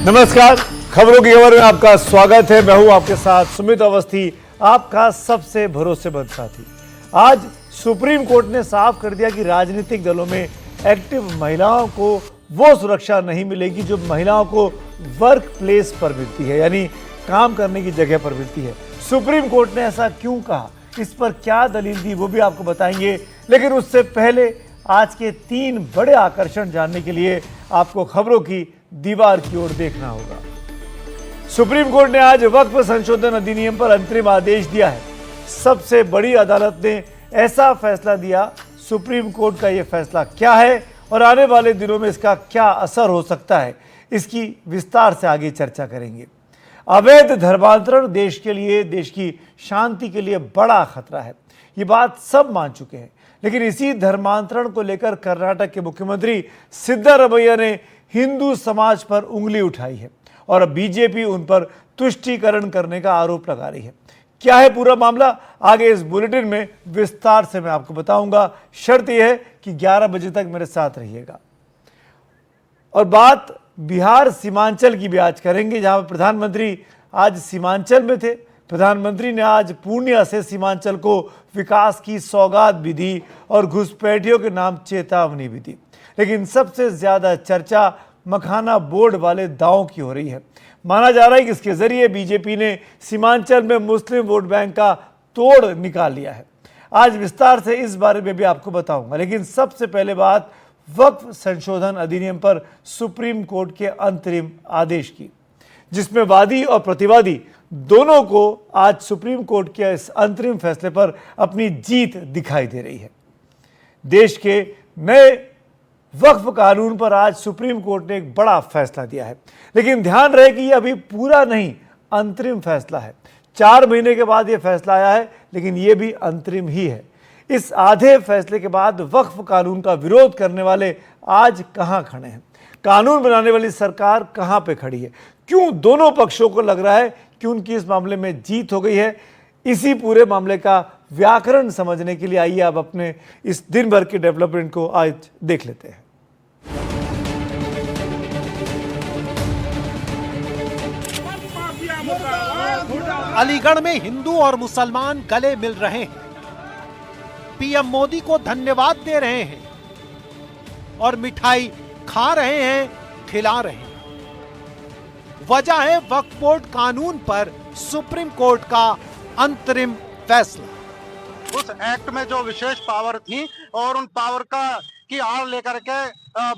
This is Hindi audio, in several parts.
नमस्कार, खबरों की खबर में आपका स्वागत है। मैं हूं आपके साथ सुमित अवस्थी, आपका सबसे भरोसेमंद साथी। आज सुप्रीम कोर्ट ने साफ कर दिया कि राजनीतिक दलों में एक्टिव महिलाओं को वो सुरक्षा नहीं मिलेगी जो महिलाओं को वर्क प्लेस पर मिलती है, यानी काम करने की जगह पर मिलती है। सुप्रीम कोर्ट ने ऐसा क्यों कहा, इस पर क्या दलील दी, वो भी आपको बताएंगे। लेकिन उससे पहले आज के 3 बड़े आकर्षण जानने के लिए आपको खबरों की दीवार की ओर देखना होगा। सुप्रीम कोर्ट ने आज वक्फ संशोधन अधिनियम पर अंतरिम आदेश दिया है। सबसे बड़ी अदालत ने ऐसा फैसला दिया। सुप्रीम कोर्ट का यह फैसला क्या है और आने वाले दिनों में इसका क्या असर हो सकता है, इसकी विस्तार से आगे चर्चा करेंगे। अवैध धर्मांतरण देश के लिए, देश की शांति के लिए बड़ा खतरा है, ये बात सब मान चुके हैं। लेकिन इसी धर्मांतरण को लेकर कर्नाटक के मुख्यमंत्री सिद्धरमैया ने हिंदू समाज पर उंगली उठाई है और अब बीजेपी उन पर तुष्टीकरण करने का आरोप लगा रही है। क्या है पूरा मामला, आगे इस बुलेटिन में विस्तार से मैं आपको बताऊंगा। शर्त यह है कि 11 बजे तक मेरे साथ रहिएगा। और बात बिहार सीमांचल की भी आज करेंगे, जहां प्रधानमंत्री आज सीमांचल में थे। प्रधानमंत्री ने आज पूर्णिया से सीमांचल को विकास की सौगात भी दी और घुसपैठियों के नाम चेतावनी भी दी। लेकिन सबसे ज्यादा चर्चा मखाना बोर्ड वाले दावों की हो रही है। माना जा रहा है कि इसके जरिए बीजेपी ने सीमांचल में मुस्लिम वोट बैंक का तोड़ निकाल लिया है। आज विस्तार से इस बारे में भी आपको बताऊंगा। लेकिन सबसे पहले बात वक्फ संशोधन अधिनियम पर सुप्रीम कोर्ट के अंतरिम आदेश की, जिसमें वादी और प्रतिवादी दोनों को आज सुप्रीम कोर्ट के इस अंतरिम फैसले पर अपनी जीत दिखाई दे रही है। देश के नए वक्फ कानून पर आज सुप्रीम कोर्ट ने एक बड़ा फैसला दिया है। लेकिन ध्यान रहे कि यह अभी पूरा नहीं, अंतरिम फैसला है। 4 महीने के बाद यह फैसला आया है, लेकिन यह भी अंतरिम ही है। इस आधे फैसले के बाद वक्फ कानून का विरोध करने वाले आज कहां खड़े हैं, कानून बनाने वाली सरकार कहां पे खड़ी है, क्यों दोनों पक्षों को लग रहा है कि उनकी इस मामले में जीत हो गई है। इसी पूरे मामले का व्याकरण समझने के लिए आइए आप अपने इस दिन भर के डेवलपमेंट को आज देख लेते हैं। अलीगढ़ में हिंदू और मुसलमान गले मिल रहे हैं, पीएम मोदी को धन्यवाद दे रहे हैं और मिठाई खा रहे हैं, खिला रहे हैं। वजह है वक्फ बोर्ड कानून पर सुप्रीम कोर्ट का अंतरिम फैसला। उस एक्ट में जो विशेष पावर थी और उन पावर की आड़ लेकर के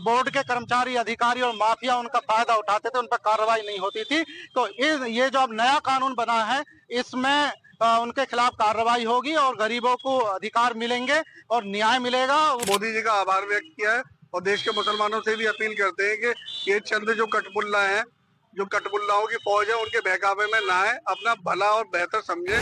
बोर्ड के कर्मचारी, अधिकारी और माफिया उनका फायदा उठाते थे, उन पर कार्रवाई नहीं होती थी। तो ये जो अब नया कानून बना है, इसमें उनके खिलाफ कार्रवाई होगी और गरीबों को अधिकार मिलेंगे और न्याय मिलेगा। मोदी जी का आभार व्यक्त किया है और देश के मुसलमानों से भी अपील करते हैं कि ये चंद जो कटपुल्ला हैं, जो कटपुल्लाओं की फौज है, उनके बहकावे में ना आए, अपना भला और बेहतर समझे।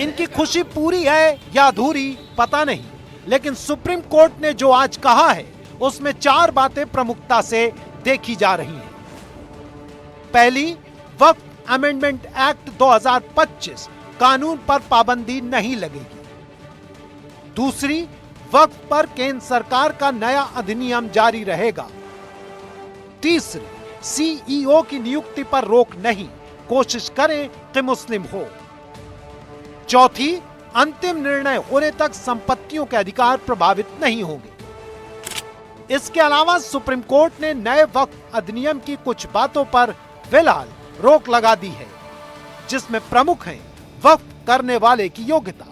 इनकी खुशी पूरी है या अधूरी पता नहीं, लेकिन सुप्रीम कोर्ट ने जो आज कहा है उसमें 4 बातें प्रमुखता से देखी जा रही हैं। पहली, वक्फ अमेंडमेंट एक्ट 2025 कानून पर पाबंदी नहीं लगेगी। दूसरी, वक्फ पर केंद्र सरकार का नया अधिनियम जारी रहेगा। तीसरी, सीईओ की नियुक्ति पर रोक नहीं, कोशिश करें कि मुस्लिम हो। चौथी, अंतिम निर्णय होने तक संपत्तियों के अधिकार प्रभावित नहीं होंगे। इसके अलावा सुप्रीम कोर्ट ने नए वक्फ अधिनियम की कुछ बातों पर फिलहाल रोक लगा दी है, जिसमें प्रमुख है वक्फ करने वाले की योग्यता।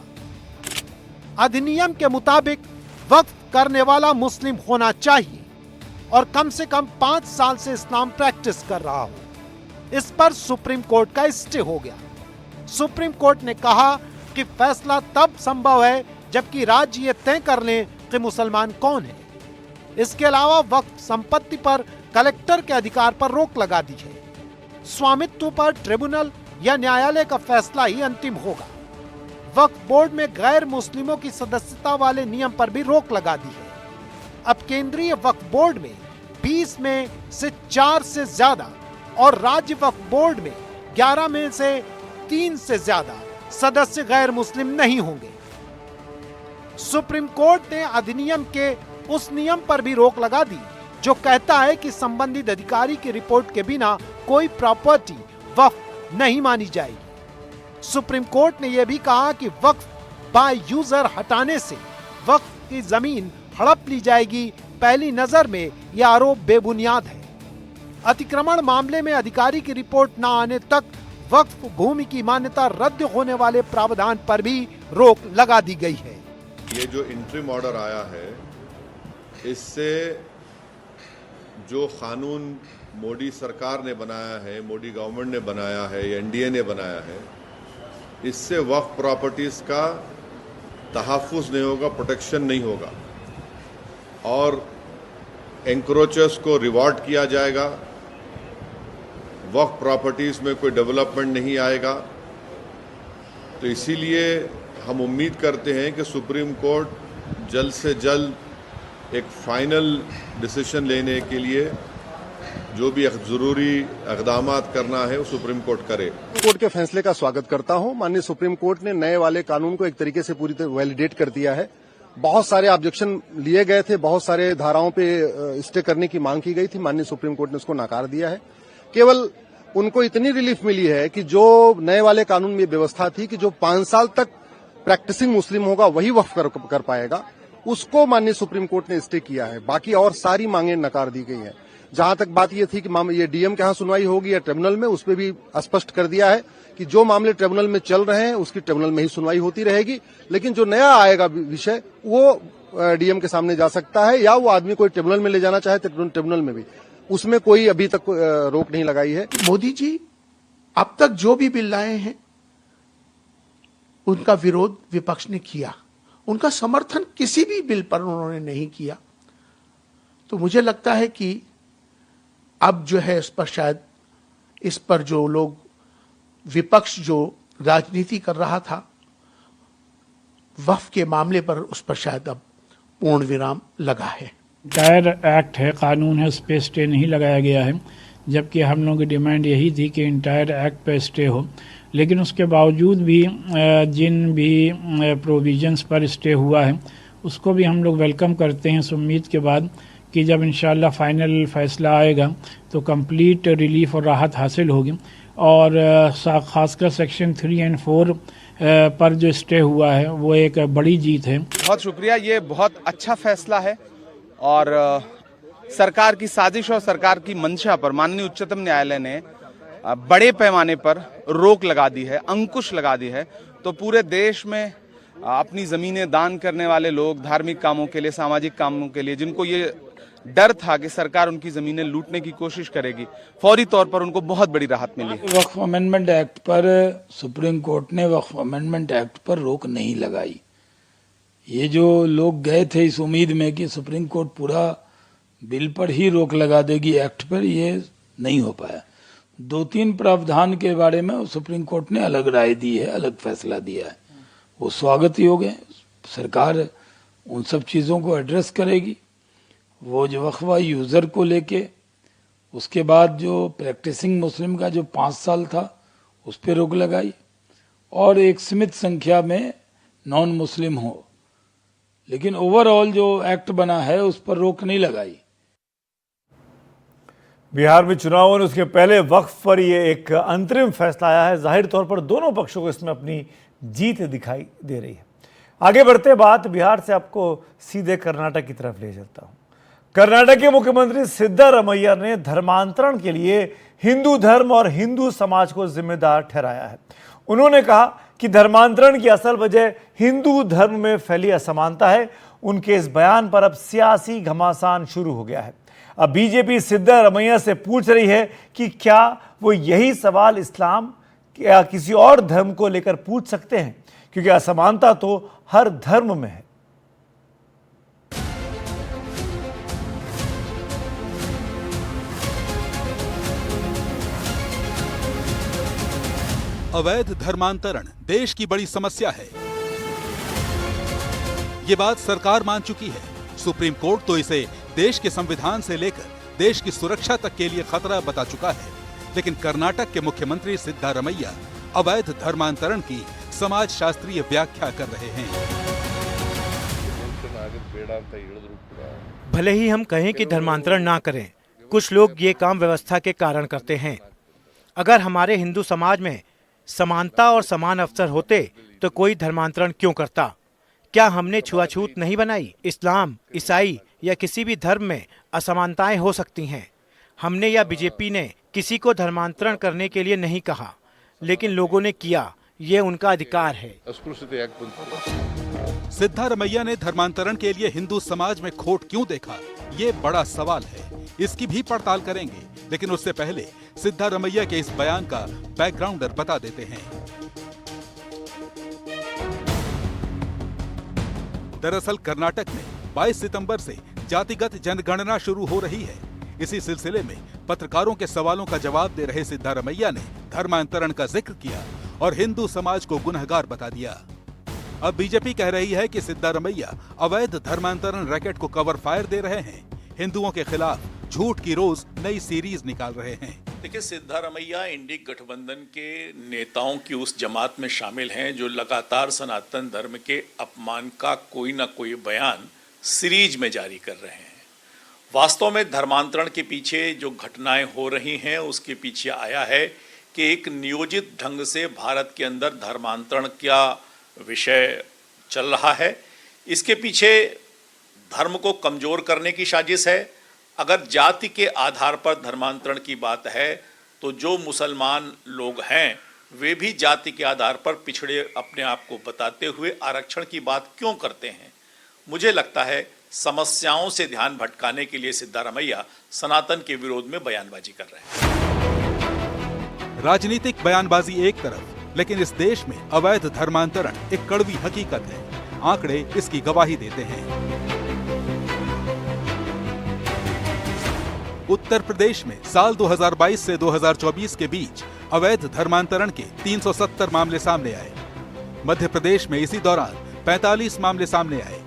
अधिनियम के मुताबिक वक्फ करने वाला मुस्लिम होना चाहिए और कम से कम 5 साल से इस्लाम प्रैक्टिस कर रहा हो। इस पर सुप्रीम कोर्ट का स्टे हो गया। सुप्रीम कोर्ट ने कहा कि फैसला तब संभव है जबकि राज्य ये तय कर लें कि मुसलमान कौन है। इसके अलावा वक्फ संपत्ति पर कलेक्टर के अधिकार पर रोक लगा दी है। स्वामित्व पर ट्रिब्यूनल या न्यायालय का फैसला ही अंतिम होगा। वक्फ बोर्ड में गैर मुस्लिमों की सदस्यता वाले नियम पर भी रोक लगा दी है। अब केंद्रीय वक्फ बोर्ड में 20 में से 4 से ज्यादा और राज्य वक्फ बोर्ड में 11 में से 3 से ज्यादा सदस्य गैर मुस्लिम नहीं होंगे। सुप्रीम कोर्ट ने अधिनियम के उस नियम पर भी रोक लगा दी जो कहता है कि संबंधित अधिकारी की रिपोर्ट के बिना कोई प्रॉपर्टी वक्फ नहीं मानी जाएगी। सुप्रीम कोर्ट ने यह भी कहा कि वक्फ बाय यूजर हटाने से वक्फ की जमीन हड़प ली जाएगी। पहली नजर में यह आरोप बेबुनियाद है। अतिक्रमण मामले में अधिकारी की रिपोर्ट न आने तक वक्फ भूमि की मान्यता रद्द होने वाले प्रावधान पर भी रोक लगा दी गई है। ये जो इंटरिम ऑर्डर आया है, इससे जो कानून मोदी सरकार ने बनाया है, मोदी गवर्नमेंट ने बनाया है, एनडीए ने बनाया है, इससे वक्फ प्रॉपर्टीज का तहफ़्फ़ुज़ नहीं होगा, प्रोटेक्शन नहीं होगा और एंक्रोचर्स को रिवॉर्ड किया जाएगा। वक्फ प्रॉपर्टीज में कोई डेवलपमेंट नहीं आएगा। तो इसीलिए हम उम्मीद करते हैं कि सुप्रीम कोर्ट जल्द से जल्द एक फाइनल डिसीजन लेने के लिए जो भी ज़रूरी इक़दामात करना है वो सुप्रीम कोर्ट करे। कोर्ट के फैसले का स्वागत करता हूं। माननीय सुप्रीम कोर्ट ने नए वाले कानून को एक तरीके से पूरी तरह वैलिडेट कर दिया है। बहुत सारे ऑब्जेक्शन लिए गए थे, बहुत सारे धाराओं पे स्टे करने की मांग की गई थी, माननीय सुप्रीम कोर्ट ने उसको नकार दिया है। केवल उनको इतनी रिलीफ मिली है कि जो नए वाले कानून में व्यवस्था थी कि जो 5 साल तक प्रैक्टिसिंग मुस्लिम होगा वही वक्फ कर पाएगा, उसको माननीय सुप्रीम कोर्ट ने स्टे किया है। बाकी और सारी मांगे नकार दी गई हैं। जहां तक बात ये थी कि ये डीएम के यहां सुनवाई होगी या ट्रिब्यूनल में, उस पर भी स्पष्ट कर दिया है कि जो मामले ट्रिब्यूनल में चल रहे हैं उसकी ट्रिब्यूनल में ही सुनवाई होती रहेगी। लेकिन जो नया आएगा विषय वो डीएम के सामने जा सकता है या वो आदमी कोई ट्रिब्यूनल में ले जाना चाहे तो ट्रिब्यूनल में भी, उसमें कोई अभी तक रोक नहीं लगाई है। मोदी जी अब तक जो भी बिल लाए हैं उनका विरोध विपक्ष ने किया, उनका समर्थन किसी भी बिल पर उन्होंने नहीं किया। तो मुझे लगता है कि अब जो है इस पर शायद इस पर जो लोग विपक्ष जो राजनीति कर रहा था वक्फ के मामले पर, उस पर शायद अब पूर्ण विराम लगा है। इंटायर एक्ट है, कानून है, उस पर स्टे नहीं लगाया गया है, जबकि हम लोगों की डिमांड यही थी कि इंटायर एक्ट पे स्टे हो। लेकिन उसके बावजूद भी जिन भी प्रोविजंस पर स्टे हुआ है उसको भी हम लोग वेलकम करते हैं, इस उम्मीद के बाद कि जब इंशाल्लाह फाइनल फैसला आएगा तो कंप्लीट रिलीफ और राहत हासिल होगी। और खासकर सेक्शन 3 और 4 पर जो स्टे हुआ है वो एक बड़ी जीत है। बहुत शुक्रिया, ये बहुत अच्छा फैसला है और सरकार की साजिश और सरकार की मंशा पर माननीय उच्चतम न्यायालय ने बड़े पैमाने पर रोक लगा दी है, अंकुश लगा दी है। तो पूरे देश में अपनी ज़मीनें दान करने वाले लोग, धार्मिक कामों के लिए, सामाजिक कामों के लिए, जिनको ये डर था कि सरकार उनकी ज़मीनें लूटने की कोशिश करेगी, फौरी तौर पर उनको बहुत बड़ी राहत मिली। वक्फ अमेंडमेंट एक्ट पर सुप्रीम कोर्ट ने वक्फ अमेंडमेंट एक्ट पर रोक नहीं लगाई। ये जो लोग गए थे इस उम्मीद में कि सुप्रीम कोर्ट पूरा बिल पर ही रोक लगा देगी, एक्ट पर, ये नहीं हो पाया। 2-3 प्रावधान के बारे में सुप्रीम कोर्ट ने अलग राय दी है, अलग फैसला दिया है, वो स्वागत योग्य है। सरकार उन सब चीज़ों को एड्रेस करेगी। वो जो वक्फा यूज़र को लेके, उसके बाद जो प्रैक्टिसिंग मुस्लिम का जो 5 साल था उस पर रोक लगाई और एक सीमित संख्या में नॉन मुस्लिम हो, लेकिन ओवरऑल जो एक्ट बना है उस पर रोक नहीं लगाई। बिहार में चुनाव और उसके पहले वक्फ पर ये एक अंतरिम फैसला आया है। जाहिर तौर पर दोनों पक्षों को इसमें अपनी जीत दिखाई दे रही है। आगे बढ़ते बात बिहार से आपको सीधे कर्नाटक की तरफ ले चलता हूं। कर्नाटक के मुख्यमंत्री सिद्धारमैया ने धर्मांतरण के लिए हिंदू धर्म और हिंदू समाज को जिम्मेदार ठहराया है। उन्होंने कहा कि धर्मांतरण की असल वजह हिंदू धर्म में फैली असमानता है। उनके इस बयान पर अब सियासी घमासान शुरू हो गया है। अब बीजेपी सिद्धारमैया से पूछ रही है कि क्या वो यही सवाल इस्लाम या किसी और धर्म को लेकर पूछ सकते हैं, क्योंकि असमानता तो हर धर्म में है। अवैध धर्मांतरण देश की बड़ी समस्या है, ये बात सरकार मान चुकी है। सुप्रीम कोर्ट तो इसे देश के संविधान से लेकर देश की सुरक्षा तक के लिए खतरा बता चुका है। लेकिन कर्नाटक के मुख्यमंत्री सिद्धारमैया अवैध धर्मांतरण की समाज शास्त्रीय व्याख्या कर रहे हैं। भले ही हम कहें कि धर्मांतरण ना करें, कुछ लोग ये काम व्यवस्था के कारण करते हैं। अगर हमारे हिंदू समाज में समानता और समान अवसर होते तो कोई धर्मांतरण क्यों करता? क्या हमने छुआछूत नहीं बनाई? इस्लाम, ईसाई या किसी भी धर्म में असमानताएं हो सकती हैं। हमने या बीजेपी ने किसी को धर्मांतरण करने के लिए नहीं कहा, लेकिन लोगों ने किया, ये उनका अधिकार है। सिद्धारमैया ने धर्मांतरण के लिए हिंदू समाज में खोट क्यों देखा, ये बड़ा सवाल है। इसकी भी पड़ताल करेंगे, लेकिन उससे पहले सिद्धारमैया के इस बयान का बैकग्राउंडर बता देते हैं। दरअसल कर्नाटक में 22 सितंबर से जातिगत जनगणना शुरू हो रही है। इसी सिलसिले में पत्रकारों के सवालों का जवाब दे रहे सिद्धारमैया ने धर्मांतरण का जिक्र किया और हिंदू समाज को गुनहगार बता दिया। अब बीजेपी कह रही है कि सिद्धारमैया अवैध धर्मांतरण रैकेट को कवर फायर दे रहे हैं, हिंदुओं के खिलाफ झूठ की रोज नई सीरीज निकाल रहे हैं। देखिए, सिद्धारमैया इंडी गठबंधन के नेताओं की उस जमात में शामिल हैं जो लगातार सनातन धर्म के अपमान का कोई ना कोई बयान सीरीज में जारी कर रहे हैं। वास्तव में धर्मांतरण के पीछे जो घटनाएं हो रही हैं उसके पीछे आया है कि एक नियोजित ढंग से भारत के अंदर धर्मांतरण का विषय चल रहा है। इसके पीछे धर्म को कमजोर करने की साजिश है। अगर जाति के आधार पर धर्मांतरण की बात है तो जो मुसलमान लोग हैं वे भी जाति के आधार पर पिछड़े अपने आप को बताते हुए आरक्षण की बात क्यों करते हैं? मुझे लगता है समस्याओं से ध्यान भटकाने के लिए सिद्धारमैया सनातन के विरोध में बयानबाजी कर रहे हैं। राजनीतिक बयानबाजी एक तरफ, लेकिन इस देश में अवैध धर्मांतरण एक कड़वी हकीकत है। आंकड़े इसकी गवाही देते हैं। उत्तर प्रदेश में साल 2022 से 2024 के बीच अवैध धर्मांतरण के 370 मामले सामने आए। मध्य प्रदेश में इसी दौरान 45 मामले सामने आए।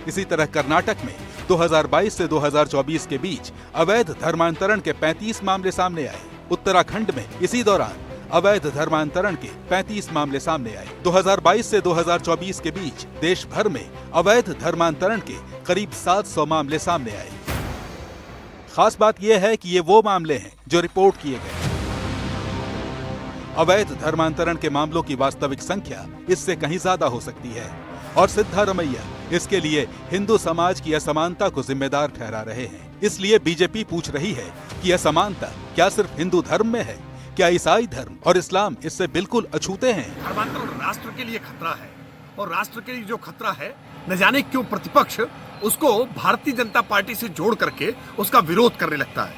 इसी तरह कर्नाटक में 2022 से 2024 के बीच अवैध धर्मांतरण के 35 मामले सामने आए। उत्तराखंड में इसी दौरान अवैध धर्मांतरण के 35 मामले सामने आए। 2022 से 2024 के बीच देश भर में अवैध धर्मांतरण के करीब 700 मामले सामने आए। खास बात यह है कि ये वो मामले हैं जो रिपोर्ट किए गए। अवैध धर्मांतरण के मामलों की वास्तविक संख्या इससे कहीं ज्यादा हो सकती है और सिद्धारमैया इसके लिए हिंदू समाज की असमानता को जिम्मेदार ठहरा रहे हैं। इसलिए बीजेपी पूछ रही है कि असमानता क्या सिर्फ हिंदू धर्म में है? क्या ईसाई धर्म और इस्लाम इससे बिल्कुल अछूते हैं? धर्मांतरण राष्ट्र के लिए खतरा है और राष्ट्र के लिए जो खतरा है न जाने क्यों प्रतिपक्ष उसको भारतीय जनता पार्टी से जोड़ करके उसका विरोध करने लगता है।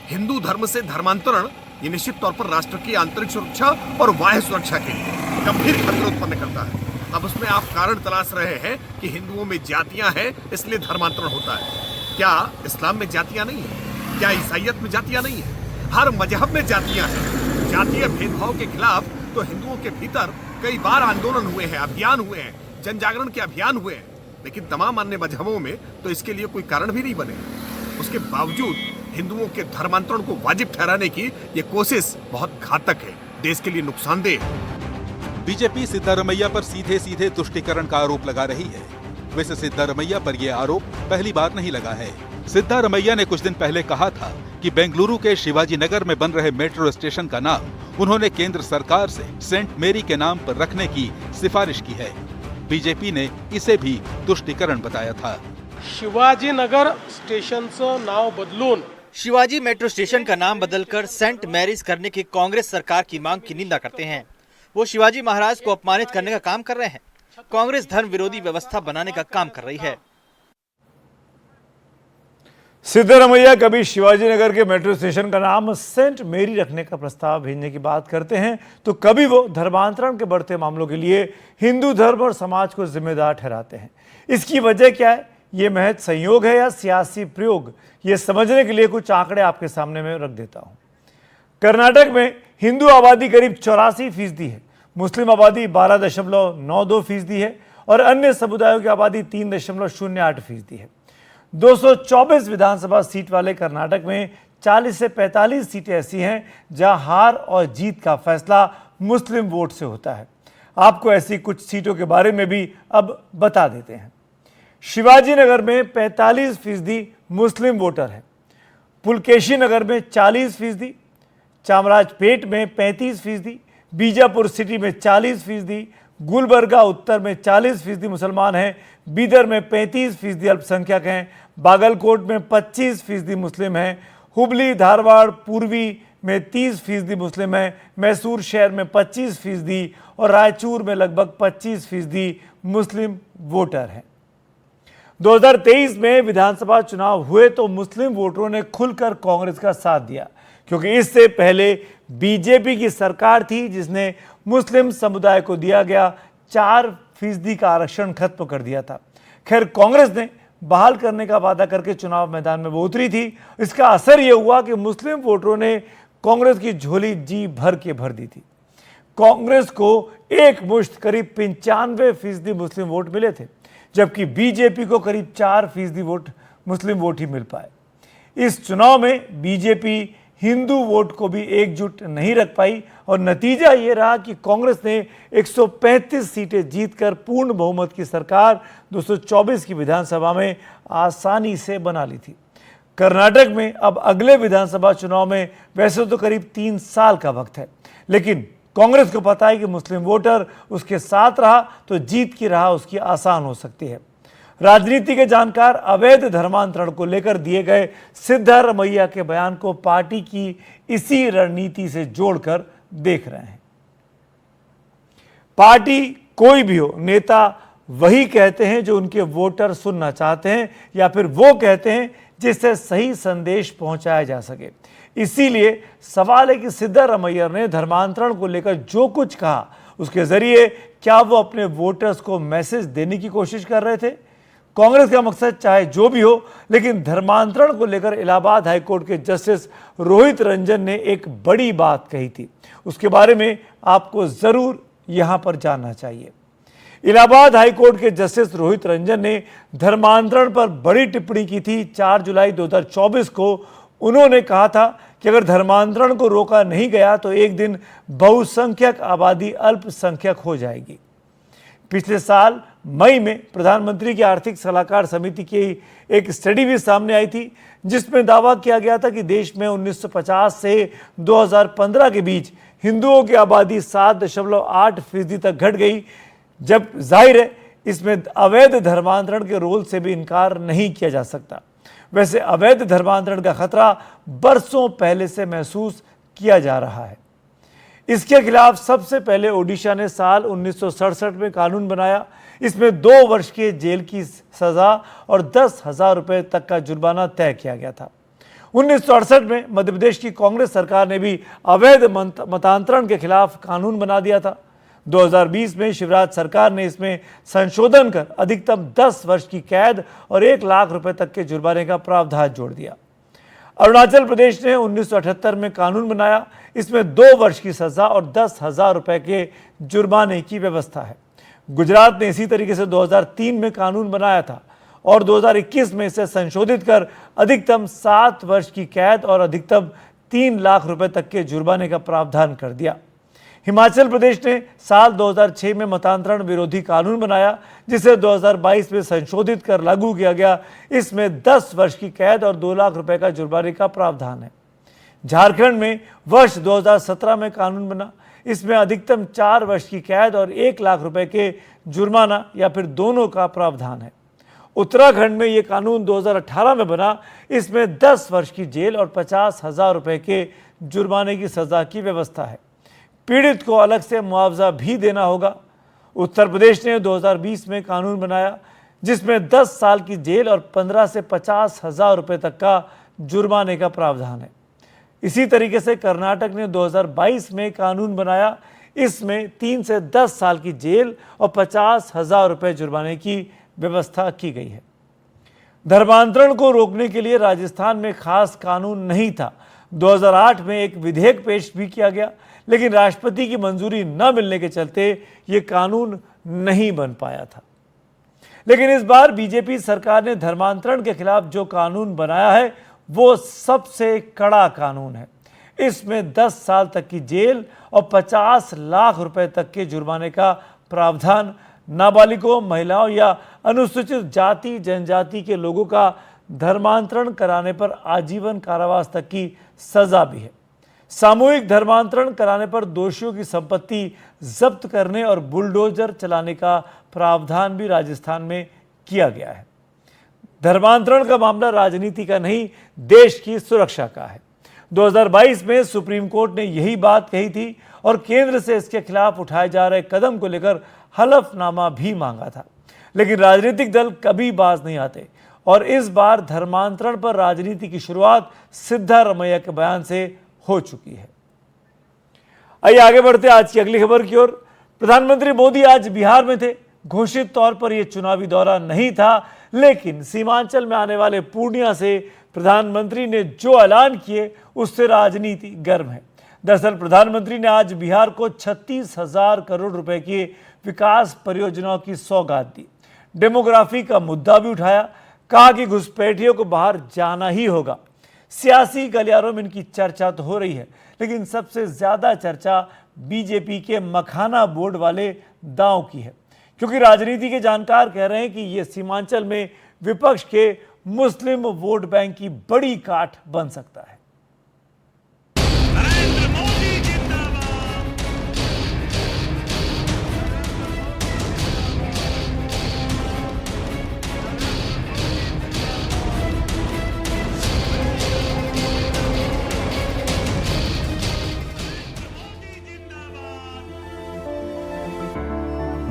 हिंदू धर्म से धर्मांतरण ये निश्चित तौर पर राष्ट्र की आंतरिक सुरक्षा और बाह्य सुरक्षा के लिए गंभीर खतरा उत्पन्न करता है। अब उसमें आप कारण तलाश रहे हैं कि हिंदुओं में जातियां हैं इसलिए धर्मांतरण होता है। क्या इस्लाम में जातियां नहीं है? क्या ईसाइयत में जातियां नहीं है? हर मजहब में जातियां हैं। जातीय भेदभाव के खिलाफ तो हिंदुओं के भीतर कई बार आंदोलन हुए हैं, अभियान हुए हैं, जन जागरण के अभियान हुए हैं, लेकिन तमाम अन्य मजहबों में तो इसके लिए कोई कारण भी नहीं बने। उसके बावजूद हिंदुओं के धर्मांतरण को वाजिब ठहराने की ये कोशिश बहुत घातक है, देश के लिए नुकसानदेह है। बीजेपी सिद्धारमैया पर सीधे सीधे तुष्टीकरण का आरोप लगा रही है। वैसे सिद्धारमैया पर यह आरोप पहली बार नहीं लगा है। सिद्धारमैया ने कुछ दिन पहले कहा था कि बेंगलुरु के शिवाजी नगर में बन रहे मेट्रो स्टेशन का नाम उन्होंने केंद्र सरकार से सेंट मेरी के नाम पर रखने की सिफारिश की है। बीजेपी ने इसे भी तुष्टीकरण बताया था। शिवाजी नगर स्टेशनचं नाव बदलून शिवाजी मेट्रो स्टेशन का नाम बदलकर सेंट मैरीज करने की कांग्रेस सरकार की मांग की निंदा करते हैं। वो शिवाजी महाराज को अपमानित करने का काम कर रहे हैं। कांग्रेस धर्म विरोधी व्यवस्था बनाने का काम कर रही है। सिद्धारमैया कभी शिवाजी नगर के मेट्रो स्टेशन का नाम सेंट मेरी रखने का प्रस्ताव भेजने की बात करते हैं तो कभी वो धर्मांतरण के बढ़ते मामलों के लिए हिंदू धर्म और समाज को जिम्मेदार ठहराते हैं। इसकी वजह क्या है? ये महज संयोग है या सियासी प्रयोग? ये समझने के लिए कुछ आंकड़े आपके सामने में रख देता हूं। कर्नाटक में हिंदू आबादी करीब 84% है, मुस्लिम आबादी 12.92% है और अन्य समुदायों की आबादी 3.08% है। 224 विधानसभा सीट वाले कर्नाटक में 40 से 45 सीटें ऐसी हैं जहां हार और जीत का फैसला मुस्लिम वोट से होता है। आपको ऐसी कुछ सीटों के बारे में भी अब बता देते हैं। शिवाजी नगर में 45% मुस्लिम वोटर हैं, पुलकेशी नगर में 40%, चामराजपेट में 35%, बीजापुर सिटी में 40%, गुलबर्गा उत्तर में 40% मुसलमान हैं, बीदर में 35% अल्पसंख्यक हैं, बागलकोट में 25% मुस्लिम हैं, हुबली धारवाड़ पूर्वी में 30% मुस्लिम हैं, मैसूर शहर में 25% और रायचूर में लगभग 25% मुस्लिम वोटर हैं। 2023 में विधानसभा चुनाव हुए तो मुस्लिम वोटरों ने खुलकर कांग्रेस का साथ दिया, क्योंकि इससे पहले बीजेपी की सरकार थी जिसने मुस्लिम समुदाय को दिया गया 4% का आरक्षण खत्म कर दिया था। खैर, कांग्रेस ने बहाल करने का वादा करके चुनाव मैदान में वो उतरी थी। इसका असर यह हुआ कि मुस्लिम वोटरों ने कांग्रेस की झोली जी भर के भर दी थी। कांग्रेस को एक मुश्त करीब 95% मुस्लिम वोट मिले थे, जबकि बीजेपी को करीब 4% वोट मुस्लिम वोट ही मिल पाए। इस चुनाव में बीजेपी हिंदू वोट को भी एकजुट नहीं रख पाई और नतीजा ये रहा कि कांग्रेस ने 135 सीटें जीतकर पूर्ण बहुमत की सरकार 224 की विधानसभा में आसानी से बना ली थी। कर्नाटक में अब अगले विधानसभा चुनाव में वैसे तो करीब 3 साल का वक्त है, लेकिन कांग्रेस को पता है कि मुस्लिम वोटर उसके साथ रहा तो जीत की राह उसकी आसान हो सकती है। राजनीति के जानकार अवैध धर्मांतरण को लेकर दिए गए सिद्धारमैया के बयान को पार्टी की इसी रणनीति से जोड़कर देख रहे हैं। पार्टी कोई भी हो, नेता वही कहते हैं जो उनके वोटर सुनना चाहते हैं या फिर वो कहते हैं जिससे सही संदेश पहुंचाया जा सके। इसीलिए सवाल है कि सिद्धारमैया ने धर्मांतरण को लेकर जो कुछ कहा उसके जरिए क्या वो अपने वोटर्स को मैसेज देने की कोशिश कर रहे थे? कांग्रेस का मकसद चाहे जो भी हो, लेकिन धर्मांतरण को लेकर इलाहाबाद हाईकोर्ट के जस्टिस रोहित रंजन ने एक बड़ी बात कही थी। उसके बारे में आपको जरूर यहां पर जानना चाहिए। इलाहाबाद हाईकोर्ट के जस्टिस रोहित रंजन ने धर्मांतरण पर बड़ी टिप्पणी की थी। 4 जुलाई 2024 को उन्होंने कहा था कि अगर धर्मांतरण को रोका नहीं गया तो एक दिन बहुसंख्यक आबादी अल्पसंख्यक हो जाएगी। पिछले साल मई में प्रधानमंत्री की आर्थिक सलाहकार समिति की एक स्टडी भी सामने आई थी, जिसमें दावा किया गया था कि देश में 1950 से 2015 के बीच हिंदुओं की आबादी 7.8% तक घट गई। जब जाहिर है इसमें अवैध धर्मांतरण के रोल से भी इनकार नहीं किया जा सकता। वैसे अवैध धर्मांतरण का खतरा बरसों पहले से महसूस किया जा रहा है। इसके खिलाफ सबसे पहले ओडिशा ने साल 1967 में कानून बनाया। इसमें 2 वर्ष के जेल की सजा और 10,000 रुपए तक का जुर्माना तय किया गया था। 1968 में मध्य प्रदेश की कांग्रेस सरकार ने भी अवैध मतांतरण के खिलाफ कानून बना दिया था। 2020 में शिवराज सरकार ने इसमें संशोधन कर अधिकतम 10 वर्ष की कैद और 1 लाख रुपए तक के जुर्माने का प्रावधान जोड़ दिया। अरुणाचल प्रदेश ने 1978 में कानून बनाया। इसमें 2 वर्ष की सजा और 10,000 रुपए के जुर्माने की व्यवस्था है। गुजरात ने इसी तरीके से 2003 में कानून बनाया था और 2021 में इसे संशोधित कर अधिकतम 7 वर्ष की कैद और अधिकतम 3 लाख रुपए तक के जुर्माने का प्रावधान कर दिया। हिमाचल प्रदेश ने साल 2006 में मतांतरण विरोधी कानून बनाया, जिसे 2022 में संशोधित कर लागू किया गया। इसमें 10 वर्ष की कैद और 2 लाख रुपए का जुर्माने का प्रावधान है। झारखंड में वर्ष 2017 में कानून बना। इसमें अधिकतम 4 वर्ष की कैद और 1 लाख रुपए के जुर्माना या फिर दोनों का प्रावधान है। उत्तराखंड में यह कानून 2018 में बना। इसमें 10 वर्ष की जेल और 50,000 रुपए के जुर्माने की सजा की व्यवस्था है। पीड़ित को अलग से मुआवजा भी देना होगा। उत्तर प्रदेश ने 2020 में कानून बनाया, जिसमें 10 साल की जेल और 15 से 50,000 रुपए तक का जुर्माने का प्रावधान है। इसी तरीके से कर्नाटक ने 2022 में कानून बनाया। इसमें 3 से 10 साल की जेल और 50,000 रुपए जुर्माने की व्यवस्था की गई है। धर्मांतरण को रोकने के लिए राजस्थान में खास कानून नहीं था। 2008 में एक विधेयक पेश भी किया गया, लेकिन राष्ट्रपति की मंजूरी न मिलने के चलते ये कानून नहीं बन पाया था। लेकिन इस बार बीजेपी सरकार ने धर्मांतरण के खिलाफ जो कानून बनाया है वो सबसे कड़ा कानून है। इसमें 10 साल तक की जेल और 50 लाख रुपए तक के जुर्माने का प्रावधान नाबालिगों, महिलाओं या अनुसूचित जाति जनजाति के लोगों का धर्मांतरण कराने पर आजीवन कारावास तक की सजा भी है। सामूहिक धर्मांतरण कराने पर दोषियों की संपत्ति जब्त करने और बुलडोजर चलाने का प्रावधान भी राजस्थान में किया गया है। धर्मांतरण का मामला राजनीति का नहीं, देश की सुरक्षा का है। 2022 में सुप्रीम कोर्ट ने यही बात कही थी और केंद्र से इसके खिलाफ उठाए जा रहे कदम को लेकर हलफनामा भी मांगा था, लेकिन राजनीतिक दल कभी बाज नहीं आते और इस बार धर्मांतरण पर राजनीति की शुरुआत सिद्धारमैया के बयान से हो चुकी है। आइए आगे बढ़ते आज की अगली खबर की ओर। प्रधानमंत्री मोदी आज बिहार में थे। घोषित तौर पर यह चुनावी दौरा नहीं था, लेकिन सीमांचल में आने वाले पूर्णिया से प्रधानमंत्री ने जो ऐलान किए उससे राजनीति गर्म है। दरअसल प्रधानमंत्री ने आज बिहार को 36,000 करोड़ रुपए की विकास परियोजनाओं की सौगात दी। डेमोग्राफी का मुद्दा भी उठाया, कहा कि घुसपैठियों को बाहर जाना ही होगा। सियासी गलियारों में इनकी चर्चा तो हो रही है, लेकिन सबसे ज्यादा चर्चा बीजेपी के मखाना बोर्ड वाले दांव की है, क्योंकि राजनीति के जानकार कह रहे हैं कि यह सीमांचल में विपक्ष के मुस्लिम वोट बैंक की बड़ी काट बन सकता है।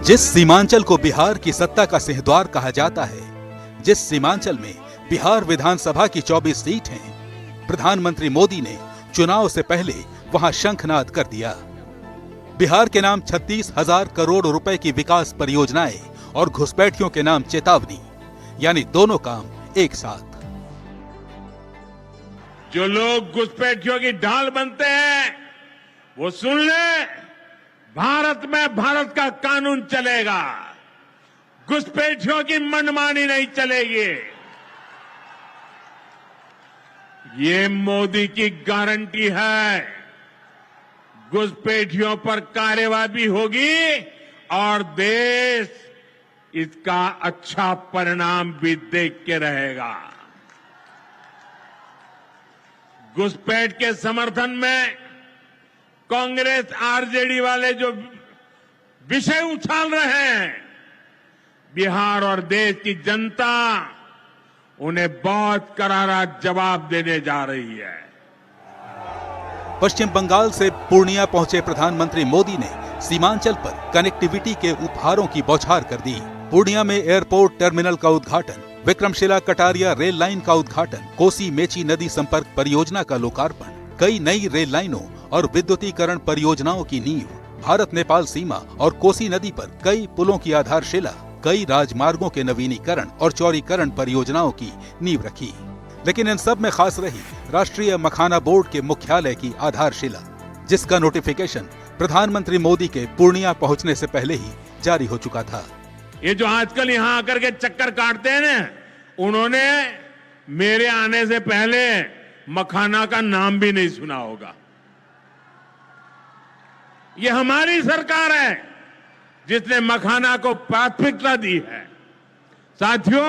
जिस सीमांचल को बिहार की सत्ता का सिंहद्वार कहा जाता है, जिस सीमांचल में बिहार विधानसभा की 24 सीट हैं, प्रधानमंत्री मोदी ने चुनाव से पहले वहां शंखनाद कर दिया। बिहार के नाम 36,000 करोड़ रुपए की विकास परियोजनाएं और घुसपैठियों के नाम चेतावनी, यानी दोनों काम एक साथ। जो लोग घुसपैठियों की ढाल बनते हैं वो सुन ले, भारत में भारत का कानून चलेगा, घुसपैठियों की मनमानी नहीं चलेगी। ये मोदी की गारंटी है। घुसपैठियों पर कार्यवाही होगी और देश इसका अच्छा परिणाम भी देख के रहेगा। घुसपैठ के समर्थन में कांग्रेस आरजेडी वाले जो विषय उछाल रहे हैं, बिहार और देश की जनता उन्हें बहुत करारा जवाब देने जा रही है। पश्चिम बंगाल से पूर्णिया पहुंचे प्रधानमंत्री मोदी ने सीमांचल पर कनेक्टिविटी के उपहारों की बौछार कर दी। पूर्णिया में एयरपोर्ट टर्मिनल का उद्घाटन, विक्रमशिला कटारिया रेल लाइन का उद्घाटन, कोसी मेची नदी संपर्क परियोजना का लोकार्पण, कई नई रेल लाइनों और विद्युतीकरण परियोजनाओं की नींव, भारत नेपाल सीमा और कोसी नदी पर कई पुलों की आधारशिला, कई राजमार्गों के नवीनीकरण और चौड़ीकरण परियोजनाओं की नींव रखी। लेकिन इन सब में खास रही राष्ट्रीय मखाना बोर्ड के मुख्यालय की आधारशिला, जिसका नोटिफिकेशन प्रधानमंत्री मोदी के पूर्णिया पहुंचने से पहले ही जारी हो चुका था। ये जो आजकल यहां आकर के चक्कर काटते हैं ना, उन्होंने मेरे आने से पहले मखाना का नाम भी नहीं सुना होगा। ये हमारी सरकार है जिसने मखाना को प्राथमिकता दी है। साथियों,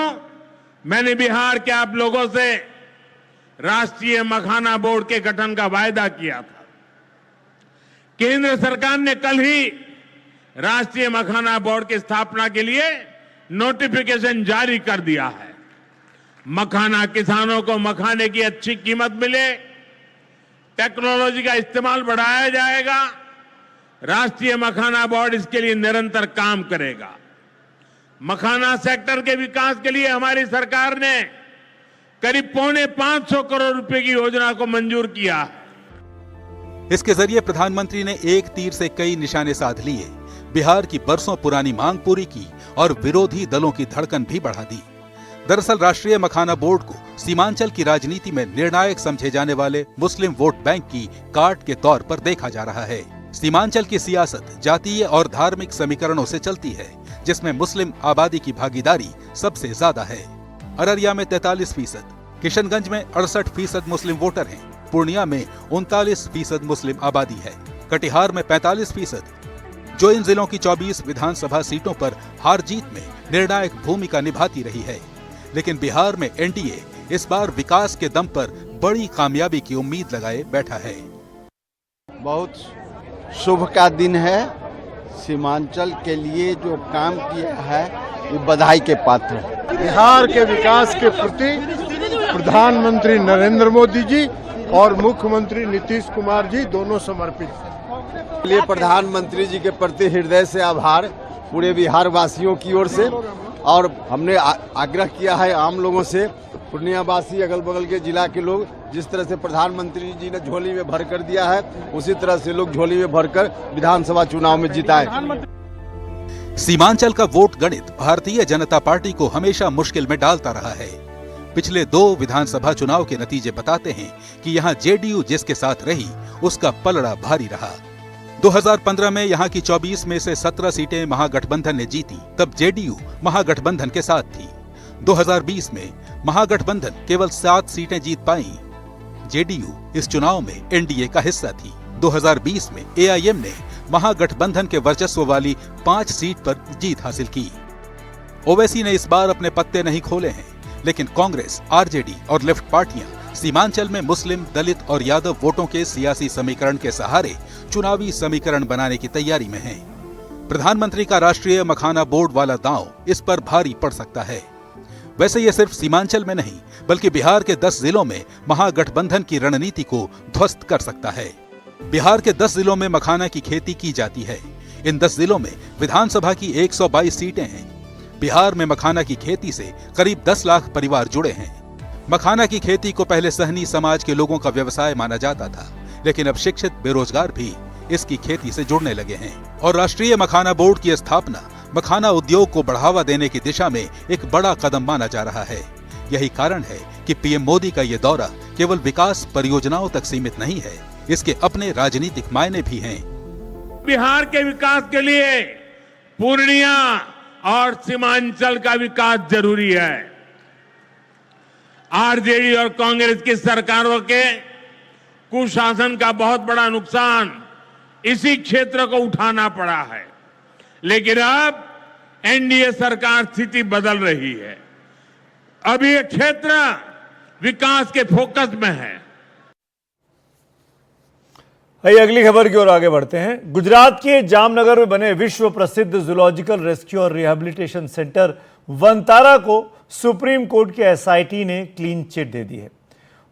मैंने बिहार के आप लोगों से राष्ट्रीय मखाना बोर्ड के गठन का वायदा किया था। केंद्र सरकार ने कल ही राष्ट्रीय मखाना बोर्ड की स्थापना के लिए नोटिफिकेशन जारी कर दिया है। मखाना किसानों को मखाने की अच्छी कीमत मिले, टेक्नोलॉजी का इस्तेमाल बढ़ाया जाएगा। राष्ट्रीय मखाना बोर्ड इसके लिए निरंतर काम करेगा। मखाना सेक्टर के विकास के लिए हमारी सरकार ने करीब 550 करोड़ रुपए की योजना को मंजूर किया है। इसके जरिए प्रधानमंत्री ने एक तीर से कई निशाने साध लिए, बिहार की बरसों पुरानी मांग पूरी की और विरोधी दलों की धड़कन भी बढ़ा दी। दरअसल राष्ट्रीय मखाना बोर्ड को सीमांचल की राजनीति में निर्णायक समझे जाने वाले मुस्लिम वोट बैंक की कार्ड के तौर पर देखा जा रहा है। सीमांचल की सियासत जातीय और धार्मिक समीकरणों से चलती है, जिसमें मुस्लिम आबादी की भागीदारी सबसे ज्यादा है। अररिया में 43%, किशनगंज में 68% मुस्लिम वोटर हैं, पूर्णिया में 39% मुस्लिम आबादी है, कटिहार में 45%, जो इन जिलों की 24 विधानसभा सीटों पर हार जीत में निर्णायक भूमिका निभाती रही है। लेकिन बिहार में एनडीए इस बार विकास के दम पर बड़ी कामयाबी की उम्मीद लगाए बैठा है। बहुत शुभ का दिन है। सीमांचल के लिए जो काम किया है ये बधाई के पात्र है। बिहार के विकास के प्रति प्रधानमंत्री नरेंद्र मोदी जी और मुख्यमंत्री नीतीश कुमार जी दोनों समर्पित हैं। लिए प्रधानमंत्री जी के प्रति हृदय से आभार पूरे बिहार वासियों की ओर से। और हमने आग्रह किया है आम लोगों से, पूर्णिया वासी, अगल बगल के जिला के लोग, जिस तरह से प्रधानमंत्री जी ने झोली में भर कर दिया है उसी तरह से लोग झोली में भरकर विधानसभा चुनाव में जिताए। सीमांचल का वोट गणित भारतीय जनता पार्टी को हमेशा मुश्किल में डालता रहा है। पिछले 2 विधानसभा चुनाव के नतीजे बताते हैं कि यहाँ जेडीयू जिसके साथ रही उसका पलड़ा भारी रहा। 2015 में यहाँ की 24 में से 17 सीटें महागठबंधन ने जीती, तब जेडीयू महागठबंधन के साथ थी। 2020 में महागठबंधन केवल 7 सीटें जीत पाई। जेडीयू इस चुनाव में एनडीए का हिस्सा थी। 2020 में एआईएम ने महागठबंधन के वर्चस्व वाली 5 सीट पर जीत हासिल की। ओवैसी ने इस बार अपने पत्ते नहीं खोले हैं, लेकिन कांग्रेस, आरजेडी और लेफ्ट पार्टियां सीमांचल में मुस्लिम, दलित और यादव वोटों के सियासी समीकरण के सहारे चुनावी समीकरण बनाने की तैयारी में हैं। प्रधानमंत्री का राष्ट्रीय मखाना बोर्ड वाला दांव इस पर भारी पड़ सकता है। वैसे ये सिर्फ सीमांचल में नहीं बल्कि बिहार के 10 जिलों में महागठबंधन की रणनीति को ध्वस्त कर सकता है। बिहार के 10 जिलों में मखाना की खेती की जाती है। इन 10 जिलों में विधानसभा की 122 सीटें हैं। बिहार में मखाना की खेती से करीब 10 लाख परिवार जुड़े हैं। मखाना की खेती को पहले सहनी समाज के लोगों का व्यवसाय माना जाता था, लेकिन अब शिक्षित बेरोजगार भी इसकी खेती से जुड़ने लगे हैं। और राष्ट्रीय मखाना बोर्ड की स्थापना मखाना उद्योग को बढ़ावा देने की दिशा में एक बड़ा कदम माना जा रहा है। यही कारण है कि पीएम मोदी का ये दौरा केवल विकास परियोजनाओं तक सीमित नहीं है, इसके अपने राजनीतिक मायने भी हैं। बिहार के विकास के लिए पूर्णिया और सीमांचल का विकास जरूरी है। आरजेडी और कांग्रेस की सरकारों के कुशासन का बहुत बड़ा नुकसान इसी क्षेत्र को उठाना पड़ा है, लेकिन अब एनडीए सरकार स्थिति बदल रही है। अब ये क्षेत्र विकास के फोकस में है। आइए अगली खबर की ओर आगे बढ़ते हैं। गुजरात के जामनगर में बने विश्व प्रसिद्ध जूलॉजिकल रेस्क्यू और रिहैबिलिटेशन सेंटर वनतारा को सुप्रीम कोर्ट के एसआईटी ने क्लीन चिट दे दी है।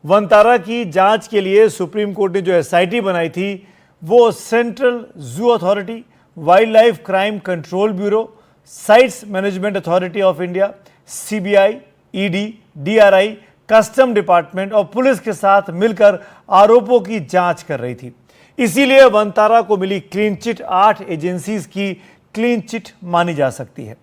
वनतारा की जांच के लिए सुप्रीम कोर्ट ने जो एसआईटी बनाई थी वो central zoo authority, wild life crime control bureau, sites management authority of India, CBI, ED, DRI, custom department और पुलिस के साथ मिलकर आरोपों की जांच कर रही थी। इसीलिए वनतारा को मिली क्लीन चिट 8 एजेंसीज की क्लीन चिट मानी जा सकती है।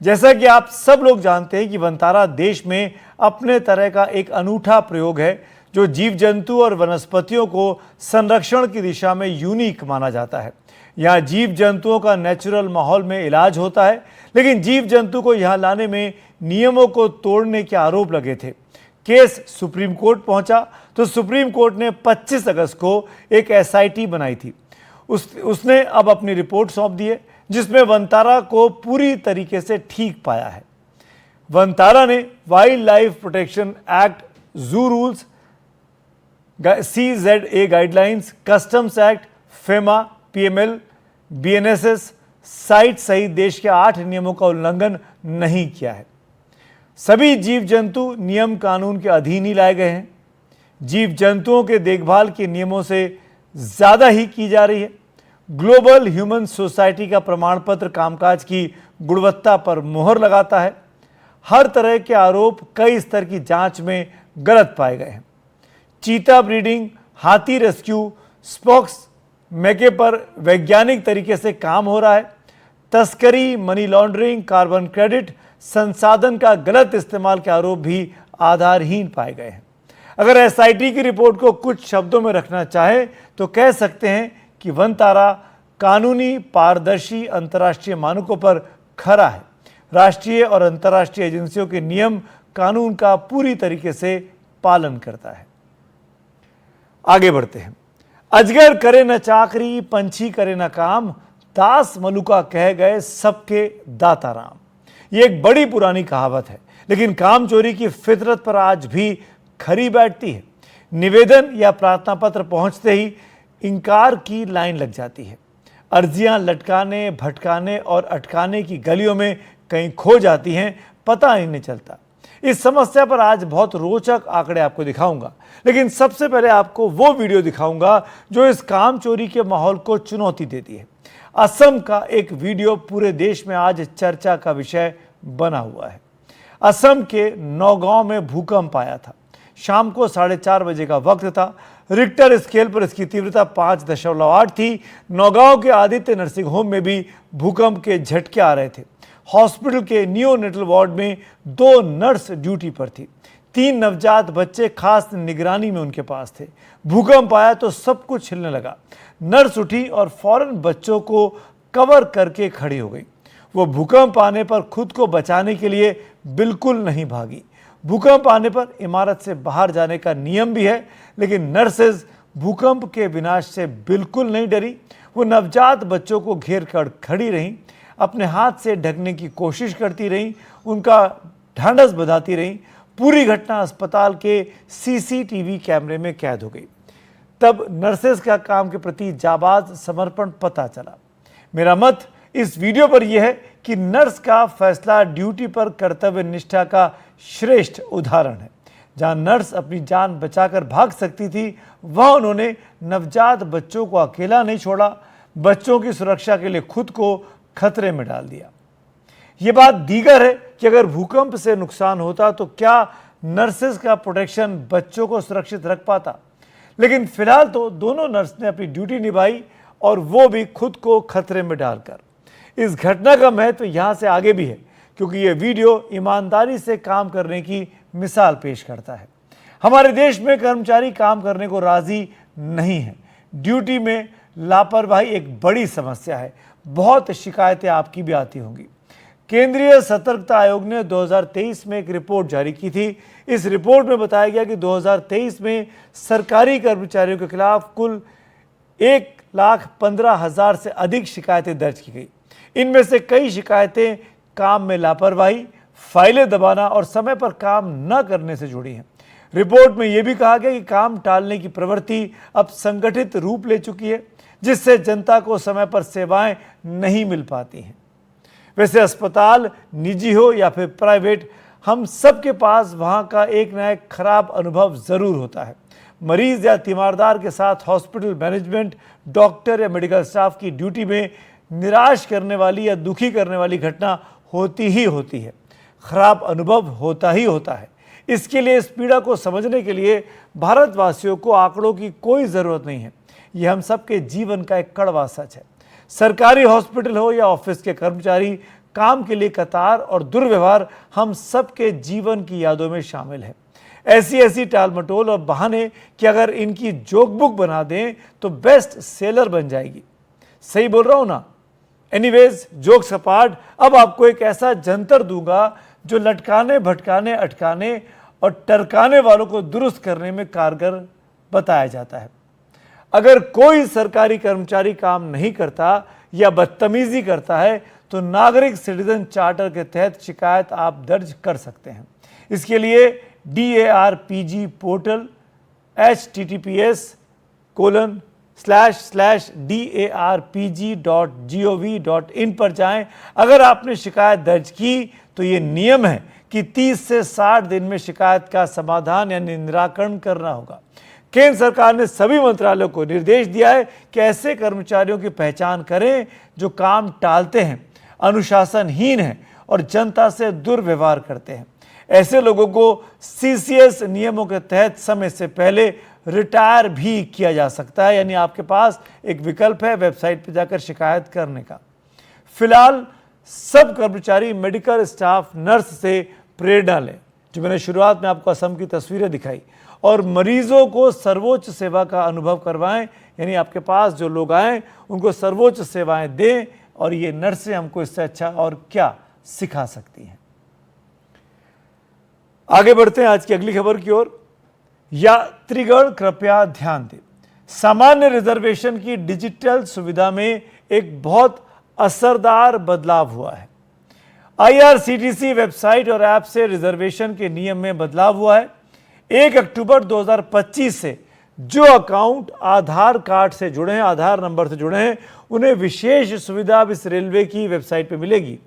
जैसा कि आप सब लोग जानते हैं कि वनतारा देश में अपने तरह का एक अनूठा प्रयोग है जो जीव जंतु और वनस्पतियों को संरक्षण की दिशा में यूनिक माना जाता है। यहाँ जीव जंतुओं का नेचुरल माहौल में इलाज होता है, लेकिन जीव जंतु को यहाँ लाने में नियमों को तोड़ने के आरोप लगे थे। केस सुप्रीम कोर्ट पहुंचा तो सुप्रीम कोर्ट ने 25 अगस्त को एक एसआईटी बनाई थी। उसने अब अपनी रिपोर्ट सौंप दी है, जिसमें वनतारा को पूरी तरीके से ठीक पाया है। वनतारा ने वाइल्ड लाइफ प्रोटेक्शन एक्ट, जू rules, CZA guidelines, customs act, FEMA, PML, BNSS, site सहित देश के 8 नियमों का उल्लंघन नहीं किया है। सभी जीव जंतु नियम कानून के अधीन ही लाए गए हैं। जीव जंतुओं के देखभाल के नियमों से ज़्यादा ही की जा रही है। ग्लोबल ह्यूमन सोसाइटी का प्रमाण पत्र कामकाज की गुणवत्ता पर मोहर लगाता है। हर तरह के आरोप कई स्तर की जांच में गलत पाए गए हैं। चीता ब्रीडिंग, हाथी रेस्क्यू, स्पॉक्स मैके पर वैज्ञानिक तरीके से काम हो रहा है। तस्करी, मनी लॉन्ड्रिंग, कार्बन क्रेडिट, संसाधन का गलत इस्तेमाल के आरोप भी आधारहीन पाए गए हैं। अगर एसआईटी की रिपोर्ट को कुछ शब्दों में रखना चाहे तो कह सकते हैं कि वनतारा कानूनी, पारदर्शी, अंतर्राष्ट्रीय मानकों पर खरा है। राष्ट्रीय और अंतर्राष्ट्रीय एजेंसियों के नियम कानून का पूरी तरीके से पालन करता है। आगे बढ़ते हैं। अजगर करे न चाकरी, पंछी करे न काम, दास मलुका कह गए सबके दाता राम। ये एक बड़ी पुरानी कहावत है, लेकिन काम चोरी की फितरत पर आज भी खरी बैठती है। निवेदन या प्रार्थना पत्र पहुंचते ही इनकार की लाइन लग जाती है। अर्जियां लटकाने, भटकाने और अटकाने की गलियों में कहीं खो जाती हैं, पता ही नहीं चलता। इस समस्या पर आज बहुत रोचक आंकड़े आपको दिखाऊंगा, लेकिन सबसे पहले आपको वो वीडियो दिखाऊंगा जो इस काम चोरी के माहौल को चुनौती देती है। असम का एक वीडियो पूरे देश में आज चर्चा का विषय बना हुआ है। असम के नौगांव में भूकंप आया था। शाम को 4:30 बजे का वक्त था। रिक्टर स्केल पर इसकी तीव्रता 5.8 थी। नौगांव के आदित्य नर्सिंग होम में भी भूकंप के झटके आ रहे थे। हॉस्पिटल के नियोनेटल वार्ड में 2 नर्स ड्यूटी पर थी। 3 नवजात बच्चे खास निगरानी में उनके पास थे। भूकंप आया तो सब कुछ हिलने लगा। नर्स उठी और फौरन बच्चों को कवर करके खड़ी हो गई। वो भूकंप आने पर खुद को बचाने के लिए बिल्कुल नहीं भागी। भूकंप आने पर इमारत से बाहर जाने का नियम भी है, लेकिन नर्सेज भूकंप के विनाश से बिल्कुल नहीं डरी। वो नवजात बच्चों को घेर कर खड़ी रहीं, अपने हाथ से ढकने की कोशिश करती रहीं, उनका ढांढस बंधाती रहीं। पूरी घटना अस्पताल के सीसीटीवी कैमरे में कैद हो गई। तब नर्सेज का काम के प्रति जाबाज समर्पण पता चला। मेरा मत इस वीडियो पर यह है कि नर्स का फैसला ड्यूटी पर कर्तव्य निष्ठा का श्रेष्ठ उदाहरण है। जहां नर्स अपनी जान बचाकर भाग सकती थी, वहां उन्होंने नवजात बच्चों को अकेला नहीं छोड़ा, बच्चों की सुरक्षा के लिए खुद को खतरे में डाल दिया। यह बात दीगर है कि अगर भूकंप से नुकसान होता तो क्या नर्सेज का प्रोटेक्शन बच्चों को सुरक्षित रख पाता? लेकिन फिलहाल तो दोनों नर्स ने अपनी ड्यूटी निभाई, और वो भी खुद को खतरे में डालकर। इस घटना का महत्व यहां से आगे भी है, क्योंकि यह वीडियो ईमानदारी से काम करने की मिसाल पेश करता है। हमारे देश में कर्मचारी काम करने को राजी नहीं है। ड्यूटी में लापरवाही एक बड़ी समस्या है। बहुत शिकायतें आपकी भी आती होंगी। केंद्रीय सतर्कता आयोग ने 2023 में एक रिपोर्ट जारी की थी। इस रिपोर्ट में बताया गया कि 2023 में सरकारी कर्मचारियों के खिलाफ कुल 1,15,000 से अधिक शिकायतें दर्ज की गई। इनमें से कई शिकायतें काम में लापरवाही, फाइलें दबाना और समय पर काम न करने से जुड़ी हैं। रिपोर्ट में यह भी कहा गया कि काम टालने की प्रवृत्ति अब संगठित रूप ले चुकी है, जिससे जनता को समय पर सेवाएं नहीं मिल पाती हैं। वैसे अस्पताल निजी हो या फिर प्राइवेट, हम सबके पास वहां का एक न एक खराब अनुभव जरूर होता है। मरीज या तीमारदार के साथ हॉस्पिटल मैनेजमेंट, डॉक्टर या मेडिकल स्टाफ की ड्यूटी में निराश करने वाली या दुखी करने वाली घटना होती ही होती है। खराब अनुभव होता ही होता है। इसके लिए इस पीड़ा को समझने के लिए भारतवासियों को आंकड़ों की कोई ज़रूरत नहीं है। यह हम सबके जीवन का एक कड़वा सच है। सरकारी हॉस्पिटल हो या ऑफिस के कर्मचारी, काम के लिए कतार और दुर्व्यवहार हम सबके जीवन की यादों में शामिल है। ऐसी टालमटोल और बहाने कि अगर इनकी जोकबुक बना दें तो बेस्ट सेलर बन जाएगी। सही बोल रहा हूं ना? एनीवेज, जोक्स अपार्ट, अब आपको एक ऐसा जंतर दूंगा जो लटकाने, भटकाने, अटकाने और टरकाने वालों को दुरुस्त करने में कारगर बताया जाता है। अगर कोई सरकारी कर्मचारी काम नहीं करता या बदतमीजी करता है तो नागरिक सिटीजन चार्टर के तहत शिकायत आप दर्ज कर सकते हैं। इसके लिए DARPG पोर्टल https://darpg.gov.in पर जाएं। अगर आपने शिकायत दर्ज की तो ये नियम है कि 30 से 60 दिन में शिकायत का समाधान यानी निराकरण करना होगा। केंद्र सरकार ने सभी मंत्रालयों को निर्देश दिया है कि ऐसे कर्मचारियों की पहचान करें जो काम टालते हैं, अनुशासनहीन हैं और जनता से दुर्व्यवहार करते हैं। ऐसे लोगों को CCS नियमों के तहत समय से पहले रिटायर भी किया जा सकता है। यानी आपके पास एक विकल्प है वेबसाइट पर जाकर शिकायत करने का। फिलहाल सब कर्मचारी, मेडिकल स्टाफ, नर्स से प्रेरणा लें। जो मैंने शुरुआत में आपको असम की तस्वीरें दिखाई, और मरीजों को सर्वोच्च सेवा का अनुभव करवाएं। यानी आपके पास जो लोग आए उनको सर्वोच्च सेवाएं दें, और ये नर्सें हमको इससे अच्छा और क्या सिखा सकती हैं। आगे बढ़ते हैं आज की अगली खबर की ओर। यात्रीगण कृपया ध्यान दें, सामान्य रिजर्वेशन की डिजिटल सुविधा में एक बहुत असरदार बदलाव हुआ है। IRCTC वेबसाइट और ऐप से रिजर्वेशन के नियम में बदलाव हुआ है। 1 अक्टूबर 2025 से जो अकाउंट आधार कार्ड से जुड़े हैं, आधार नंबर से जुड़े हैं, उन्हें विशेष सुविधा अब इस रेलवे की वेबसाइट पर मिलेगी।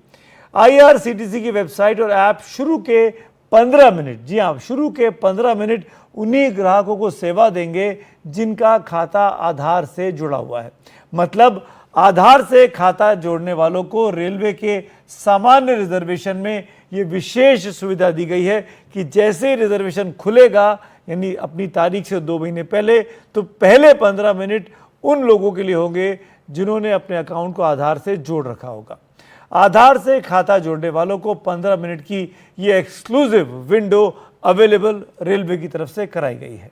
IRCTC की वेबसाइट और ऐप शुरू के 15 मिनट, जी हाँ, शुरू के 15 मिनट उन्हीं ग्राहकों को सेवा देंगे जिनका खाता आधार से जुड़ा हुआ है। मतलब आधार से खाता जोड़ने वालों को रेलवे के सामान्य रिजर्वेशन में ये विशेष सुविधा दी गई है कि जैसे ही रिजर्वेशन खुलेगा, यानी अपनी तारीख से 2 महीने पहले, तो पहले 15 मिनट उन लोगों के लिए होंगे जिन्होंने अपने अकाउंट को आधार से जोड़ रखा होगा। आधार से खाता जोड़ने वालों को 15 मिनट की ये एक्सक्लूसिव विंडो अवेलेबल रेलवे की तरफ से कराई गई है।